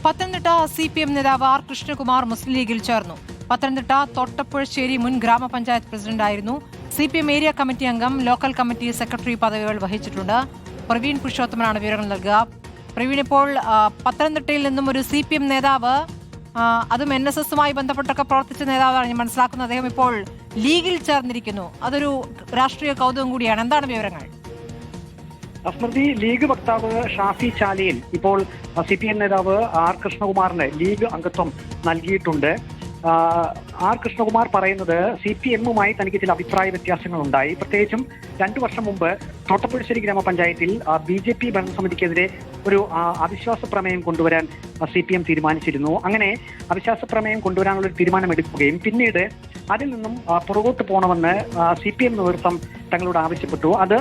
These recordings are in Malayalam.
പത്തനംതിട്ട CPM നേതാവ് ആർ കൃഷ്ണകുമാർ മുസ്ലിം ലീഗിൽ ചേർന്നു. പത്തനംതിട്ട തൊട്ടപ്പുഴശ്ശേരി മുൻ ഗ്രാമപഞ്ചായത്ത് പ്രസിഡന്റായിരുന്നു. CPM ഏരിയ കമ്മിറ്റി അംഗം, ലോക്കൽ കമ്മിറ്റി സെക്രട്ടറി പദവികൾ വഹിച്ചിട്ടുണ്ട്. പ്രവീൺ പുരുഷോത്തമനാണ് വിവരങ്ങൾ നൽകുക. പ്രവീൺ, ഇപ്പോൾ പത്തനംതിട്ടയിൽ നിന്നും ഒരു CPM നേതാവ്, അതും NSSുമായി ബന്ധപ്പെട്ടൊക്കെ പ്രവർത്തിച്ച നേതാവാണ് ഞാൻ മനസ്സിലാക്കുന്നത്. അദ്ദേഹം ഇപ്പോൾ ലീഗിൽ ചേർന്നിരിക്കുന്നു. അതൊരു രാഷ്ട്രീയ കൗതുകം കൂടിയാണ്. എന്താണ് വിവരങ്ങൾ? സ്മൃതി, ലീഗ് വക്താവ് ഷാഫി ചാലിയിൽ ഇപ്പോൾ CPM നേതാവ് ആർ കൃഷ്ണകുമാറിന് ലീഗ് അംഗത്വം നൽകിയിട്ടുണ്ട്. ആർ കൃഷ്ണകുമാർ പറയുന്നത് CPMുമായി തനിക്ക് ചില അഭിപ്രായ വ്യത്യാസങ്ങൾ ഉണ്ടായി. പ്രത്യേകിച്ചും 2 വർഷം മുമ്പ് തോട്ടപ്പുഴശ്ശേരി ഗ്രാമപഞ്ചായത്തിൽ BJP ഭരണസമിതിക്കെതിരെ ഒരു അവിശ്വാസ പ്രമേയം കൊണ്ടുവരാൻ CPM തീരുമാനിച്ചിരുന്നു. അങ്ങനെ അവിശ്വാസ പ്രമേയം കൊണ്ടുവരാനുള്ള ഒരു തീരുമാനമെടുക്കുകയും പിന്നീട് അതിൽ നിന്നും പുറകോട്ട് പോകണമെന്ന് CPM നേതൃത്വം തങ്ങളോട് ആവശ്യപ്പെട്ടു. അത്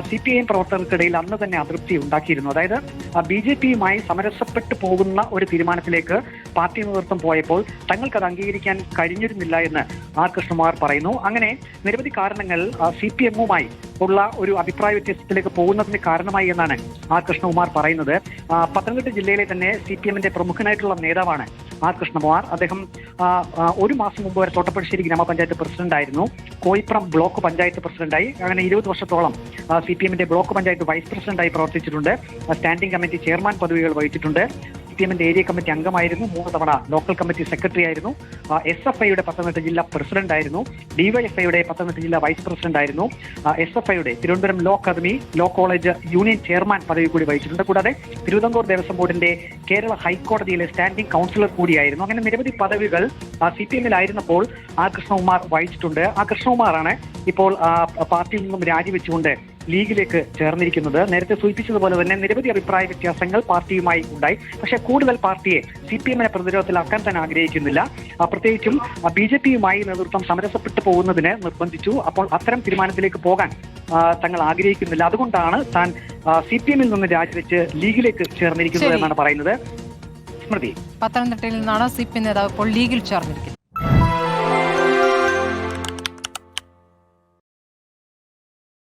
CPIM പ്രവർത്തകർക്കിടയിൽ അന്ന് തന്നെ അതൃപ്തി ഉണ്ടാക്കിയിരുന്നു. അതായത് BJPയുമായി സമരസപ്പെട്ടു പോകുന്ന ഒരു തീരുമാനത്തിലേക്ക് പാർട്ടി നേതൃത്വം പോയപ്പോൾ തങ്ങൾക്കത് അംഗീകരിക്കാൻ കഴിഞ്ഞിരുന്നില്ല എന്ന് ആർ കൃഷ്ണകുമാർ പറയുന്നു. അങ്ങനെ നിരവധി കാരണങ്ങൾ CPMുമായി ഉള്ള ഒരു അഭിപ്രായ വ്യത്യാസത്തിലേക്ക് പോകുന്നതിന് കാരണമായി എന്നാണ് ആർ കൃഷ്ണകുമാർ പറയുന്നത്. പത്തനംതിട്ട ജില്ലയിലെ തന്നെ CPMന്റെ പ്രമുഖനായിട്ടുള്ള നേതാവാണ് ആർ കൃഷ്ണകുമാർ. അദ്ദേഹം 1 മാസം മുമ്പ് വരെ തോട്ടപ്പുഴശ്ശേരി ഗ്രാമപഞ്ചായത്ത് പ്രസിഡന്റായിരുന്നു. കോയിപ്പുറം ബ്ലോക്ക് പഞ്ചായത്ത് പ്രസിഡന്റായി. അങ്ങനെ 20 വർഷത്തോളം CPMന്റെ ബ്ലോക്ക് പഞ്ചായത്ത് വൈസ് പ്രസിഡന്റായി പ്രവർത്തിച്ചിട്ടുണ്ട്. സ്റ്റാൻഡിംഗ് കമ്മിറ്റി ചെയർമാൻ പദവികൾ വഹിച്ചിട്ടുണ്ട്. CPMന്റെ ഏരിയ കമ്മിറ്റി അംഗമായിരുന്നു. 3 തവണ ലോക്കൽ കമ്മിറ്റി സെക്രട്ടറി ആയിരുന്നു. SFIയുടെ പത്തനംതിട്ട ജില്ലാ പ്രസിഡന്റ് ആയിരുന്നു. DYFIയുടെ പത്തനംതിട്ട ജില്ലാ വൈസ് പ്രസിഡന്റ് ആയിരുന്നു. SFIയുടെ Thiruvananthapuram law academy, law college union chairman പദവി കൂടി വഹിച്ചിട്ടുണ്ട്. കൂടാതെ തിരുവിതാംകൂർ ദേവസ്വം ബോർഡിന്റെ കേരള ഹൈക്കോടതിയിലെ സ്റ്റാൻഡിംഗ് കൗൺസിലർ കൂടിയായിരുന്നു. അങ്ങനെ നിരവധി പദവികൾ CPMിലായിരുന്നപ്പോൾ ആർ കൃഷ്ണകുമാർ വഹിച്ചിട്ടുണ്ട്. ആ കൃഷ്ണകുമാറാണ് ഇപ്പോൾ പാർട്ടിയിൽ നിന്നും രാജിവെച്ചുകൊണ്ട് ലീഗിലേക്ക് ചേർന്നിരിക്കുന്നത്. നേരത്തെ സൂചിപ്പിച്ചതുപോലെ തന്നെ നിരവധി അഭിപ്രായ വ്യത്യാസങ്ങൾ പാർട്ടിയുമായി ഉണ്ടായി. പക്ഷേ കൂടുതൽ പാർട്ടിയെ CPMനെ പ്രതിരോധത്തിലാക്കാൻ തന്നെ ആഗ്രഹിക്കുന്നില്ല. പ്രത്യേകിച്ചും BJPയുമായി നേതൃത്വം സമരസപ്പെട്ടു പോകുന്നതിന് നിർബന്ധിച്ചു. അപ്പോൾ അത്തരം തീരുമാനത്തിലേക്ക് പോകാൻ തങ്ങൾ ആഗ്രഹിക്കുന്നില്ല. അതുകൊണ്ടാണ് താൻ CPMൽ നിന്ന് രാജിവെച്ച് ലീഗിലേക്ക് ചേർന്നിരിക്കുന്നത് എന്നാണ് പറയുന്നത്. സ്മൃതി, പത്തനംതിട്ടയിൽ നിന്നാണ് CPM നേതാവ് ഇപ്പോൾ ലീഗിൽ ചേർന്നിരിക്കുന്നത്.